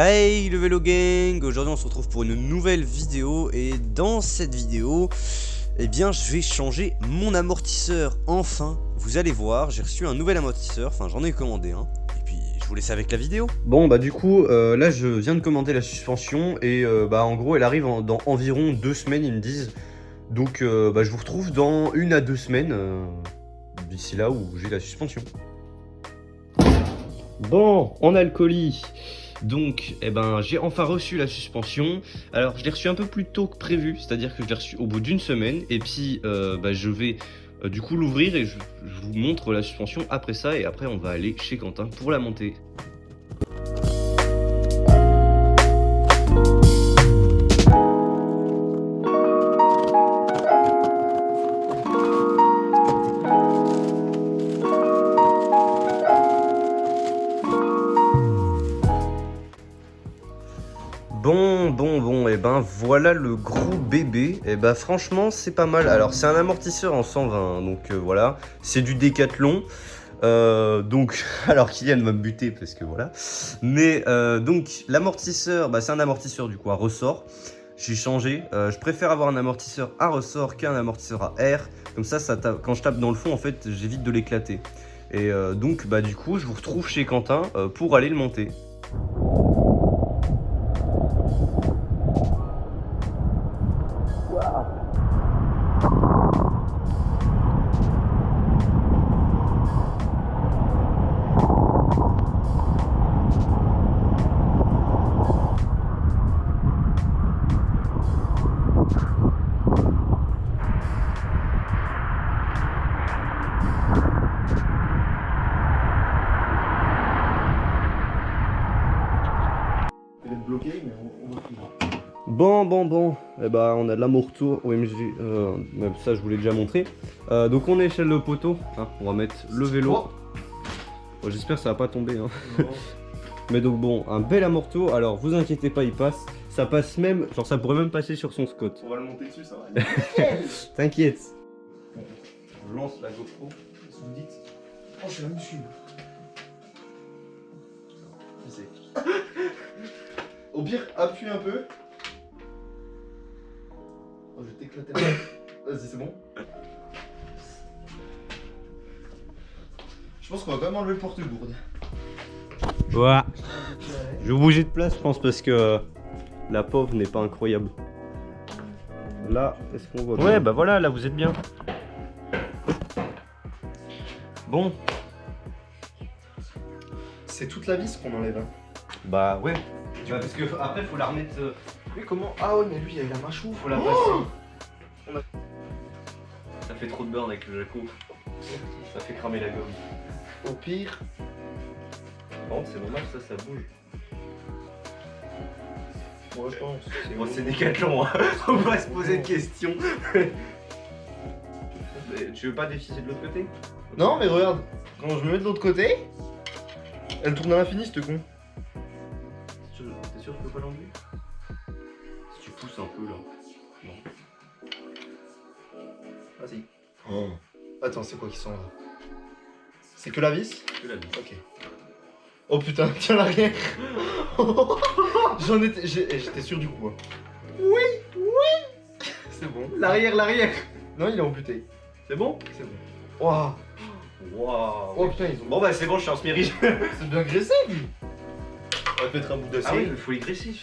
Hey le vélo gang, aujourd'hui on se retrouve pour une nouvelle vidéo et dans cette vidéo, eh bien je vais changer mon amortisseur enfin. Vous allez voir, j'ai reçu un nouvel amortisseur, enfin j'en ai commandé un et puis je vous laisse avec la vidéo. Bon bah du coup là je viens de commander la suspension et bah en gros elle arrive dans environ 2 semaines ils me disent. Donc bah je vous retrouve dans 1 à 2 semaines d'ici là où j'ai la suspension. Bon, on a le colis. Donc, eh ben, j'ai enfin reçu la suspension. Alors, je l'ai reçu un peu plus tôt que prévu, c'est-à-dire que je l'ai reçu au bout d'une semaine. Et puis, bah, je vais du coup l'ouvrir et je vous montre la suspension après ça. Et après, on va aller chez Quentin pour la monter. Bon, et ben voilà le gros bébé. Et ben franchement c'est pas mal. Alors c'est un amortisseur en 120, donc voilà, c'est du Décathlon. Donc, alors Kylian va me buter parce que voilà. Mais donc l'amortisseur, bah, c'est un amortisseur du coup à ressort. J'ai changé. Je préfère avoir un amortisseur à ressort qu'un amortisseur à air. Comme ça, quand je tape dans le fond, en fait, j'évite de l'éclater. Et donc, bah du coup, je vous retrouve chez Quentin pour aller le monter. Bloqué, mais on va finir. Bon, et bah on a de l'amour tour OMG, ça je vous l'ai déjà montré. Donc on échelle le poteau, hein, on va mettre le vélo. Oh. Bon, j'espère que ça va pas tomber. Hein. Mais donc bon, un bel amorto, alors vous inquiétez pas, il passe. Ça passe même, genre ça pourrait même passer sur son Scott. On va le monter dessus, ça va. T'inquiète. Je lance la GoPro. Qu'est-ce que vous dites? Oh, c'est la muscu. Je sais. Au pire, appuie un peu. Oh, je vais t'éclater la main. Vas-y, c'est bon. Je pense qu'on va quand même enlever le porte-gourde. Ouais. Je vais bouger de place, je pense, parce que la pauvre n'est pas incroyable. Là, est-ce qu'on voit bien? Ouais, bah voilà, là vous êtes bien. Bon. C'est toute la vis qu'on enlève. Hein. Bah ouais. Bah, parce que après faut la remettre. Mais comment? Ah ouais, mais lui, il a eu la mâchoire. Faut la passer. Ça fait trop de beurre avec le Jaco. Ça fait cramer la gomme. Au pire. Bon, c'est normal, ça bouge. Moi, je pense. Bon, c'est Décathlon, hein. On va se poser de questions. Tu veux pas déficer de l'autre côté? Non, mais regarde. Quand je me mets de l'autre côté, elle tourne à l'infini, ce con. T'es sûr que tu peux pas l'enlever? Si tu pousses un peu là. Non. Vas-y. Oh. Attends, c'est quoi qui s'en va? C'est que la vis? Que la vis. Ok. Oh putain, tiens l'arrière. J'étais sûr du coup. Hein. Oui. C'est bon. L'arrière. Non, il est amputé. C'est bon? C'est bon. Waouh. Waouh. Oh putain, ils ont. Bon bah c'est bon, je suis en semi-riche. C'est bien graissé lui. On va te mettre un bout d'acier. Ah oui, il faut les graisser.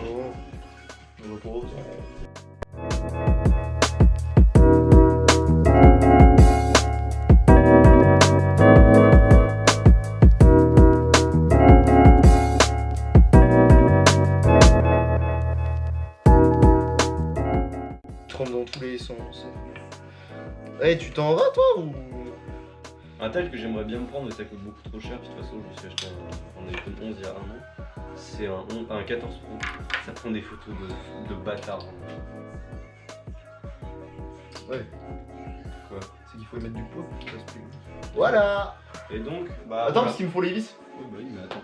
Oh. On va pour eux. Dans tous les sens. Hey, tu t'en vas toi ou... Un tel que j'aimerais bien me prendre mais ça coûte beaucoup trop cher. Puis de toute façon je me suis acheté un iPhone 11 il y a 1 an. C'est un 14 Pro. Ça prend des photos de bâtard. Ouais. Quoi? C'est qu'il faut y mettre du pot. Voilà. Et donc bah. Attends, parce qu'il me faut les vis. Oui bah oui mais attends.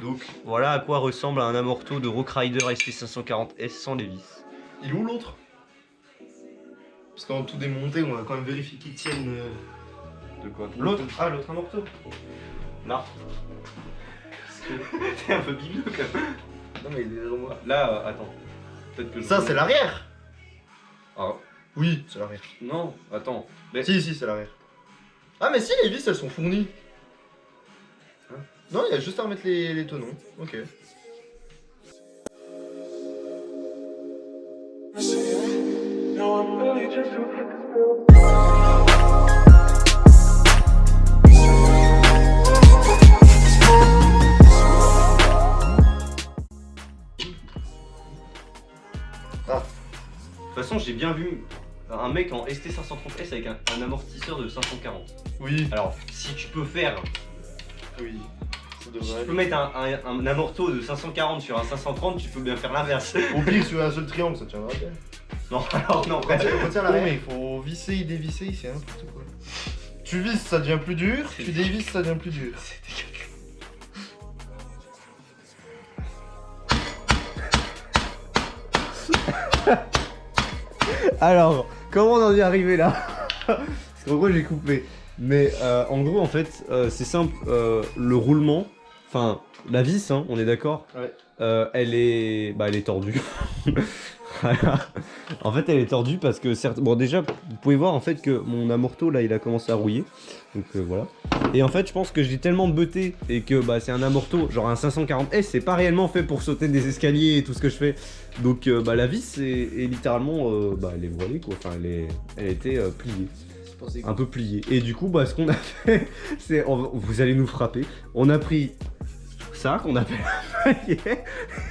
Donc voilà à quoi ressemble un amorto de Rock Rider ST540S sans les vis. Il est où l'autre? Parce qu'en tout démonté, on va quand même vérifier qu'ils tiennent. De quoi? L'autre? Ah, l'autre amorto. Là. C'est un peu bigleux quand même. Non mais il est derrière moi. Là, attends. Peut-être que je... Ça c'est l'arrière. Ah, Oui, c'est l'arrière. non, attends. Mais... Si, c'est l'arrière. Ah mais si, les vis elles sont fournies. Hein? Non, il y a juste à remettre les tenons. Ok. De toute façon, j'ai bien vu un mec en ST530S avec un amortisseur de 540. Oui. Alors, si tu peux faire, Oui. Ça si tu devrait peux aller. mettre un amorto de 540 sur un 530, tu peux bien faire l'inverse. Au pire, sur un seul triangle, ça tiendra bien. Non, alors non, Retiens l'arrière. Mais il faut visser, dévisser, c'est n'importe quoi. Tu visses, ça devient plus dur. Tu dévisses, ça devient plus dur. Alors, comment on en est arrivé là? Parce qu'en gros, j'ai coupé. Mais en gros, en fait, c'est simple. Le roulement, enfin, la vis, hein, on est d'accord? Ouais. Elle est tordue. Voilà. En fait, elle est tordue parce que certes, bon, déjà, vous pouvez voir en fait que mon amorto là, il a commencé à rouiller. Donc voilà. Et en fait, je pense que j'ai tellement beuté et que bah c'est un amorto, genre un 540S, c'est pas réellement fait pour sauter des escaliers et tout ce que je fais. Donc bah la vis est littéralement, bah elle est voilée quoi. Enfin, elle était pliée. Un peu pliée. Et du coup, bah ce qu'on a fait, c'est, vous allez nous frapper. On a pris ça qu'on appelle un paillet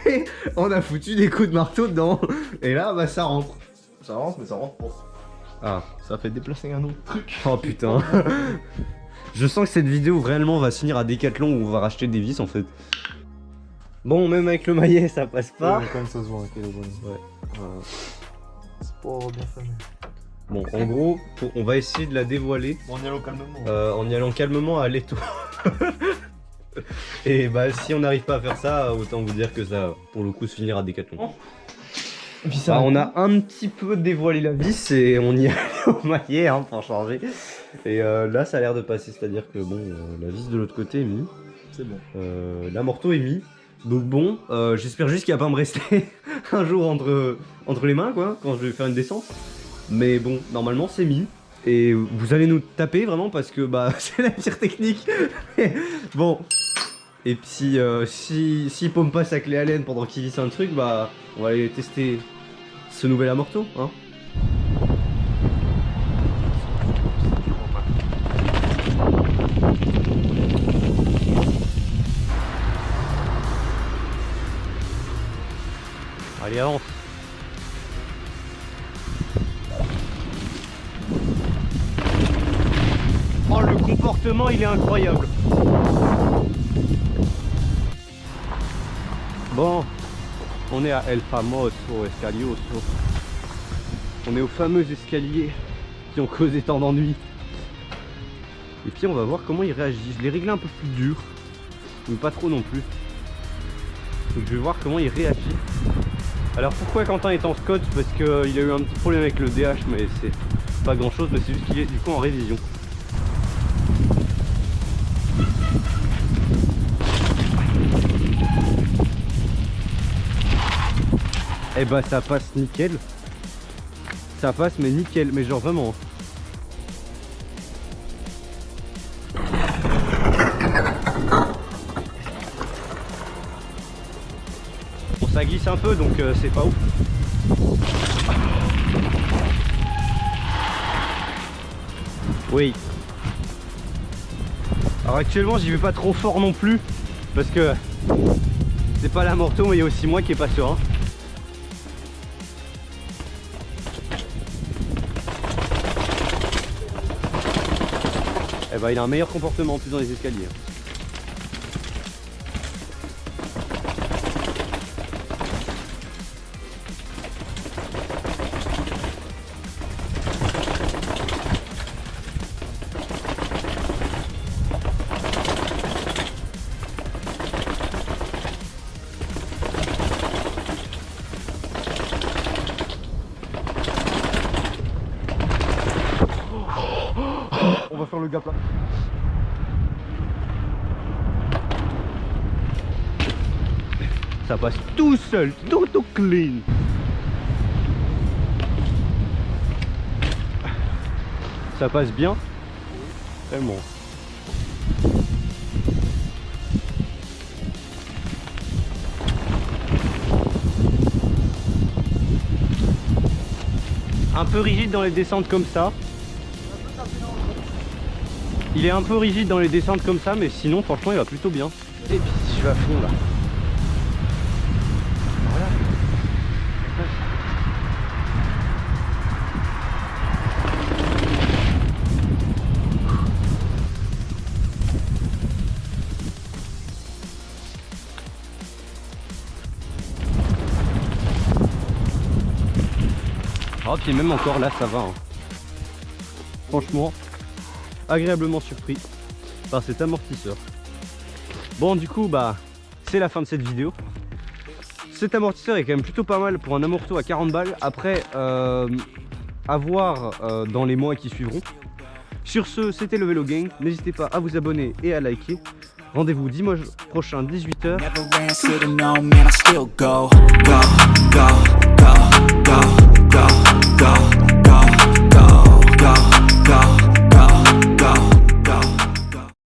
et on a foutu des coups de marteau dedans. Et là, bah ça rentre. Ça rentre, mais ça rentre pas. Ah, Ça fait déplacer un autre truc. oh putain. Je sens que cette vidéo vraiment va se finir à Decathlon où on va racheter des vis en fait. Bon, même avec le maillet, ça passe pas. Ouais, quand même, ça se voit qu'elle est bonne. Ouais. C'est pas bien famé. Bon, en gros, on va essayer de la dévoiler Bon, on y allait calmement. en y allant calmement à l'étau. Et bah, si on n'arrive pas à faire ça, autant vous dire que ça, pour le coup, se finira à Decathlon. Et puis Bah, on a un petit peu dévoilé la vis et on y est allé au maillet hein, pour changer. Et là, ça a l'air de passer, c'est-à-dire que bon, la vis de l'autre côté est mise. C'est bon. L'amorto est mis. Donc bon, j'espère juste qu'il va pas me rester un jour entre les mains quoi, quand je vais faire une descente. Mais bon, normalement c'est mis. Et vous allez nous taper vraiment parce que bah c'est la pire technique. Bon. Et puis si paume pas sa clé Allen pendant qu'il visse un truc, bah on va aller tester ce nouvel amorto, hein. Allez, avance. Oh, le comportement, il est incroyable. Bon, on est à El Famoso Escalioso. On est au fameux escalier qui ont causé tant d'ennuis. Et puis on va voir comment il réagit. Je l'ai réglé un peu plus dur, mais pas trop non plus. Donc je vais voir comment il réagit. Alors pourquoi Quentin est en scotch? Parce qu'il a eu un petit problème avec le DH, mais c'est pas grand chose, mais c'est juste qu'il est du coup en révision. Et bah ça passe nickel. Ça passe mais nickel, mais genre vraiment. Bon ça glisse un peu donc c'est pas ouf. Oui. Alors actuellement j'y vais pas trop fort non plus. Parce que c'est pas l'amorto mais il y a aussi moi qui est pas serein. Eh ben, il a un meilleur comportement en plus dans les escaliers. On va faire le gap là. Ça passe tout seul, tout clean. Ça passe bien. Tellement. Un peu rigide dans les descentes comme ça. Il est un peu rigide dans les descentes comme ça, mais sinon franchement il va plutôt bien. Et puis je vais à fond là. Voilà. Oh, puis même encore là ça va hein. Franchement agréablement surpris par cet amortisseur. Bon du coup bah c'est la fin de cette vidéo. Cet amortisseur est quand même plutôt pas mal pour un amorto à 40 balles. Après à voir dans les mois qui suivront. Sur ce, c'était le Vélo Gang. N'hésitez pas à vous abonner et à liker. Rendez-vous dimanche prochain 18 h.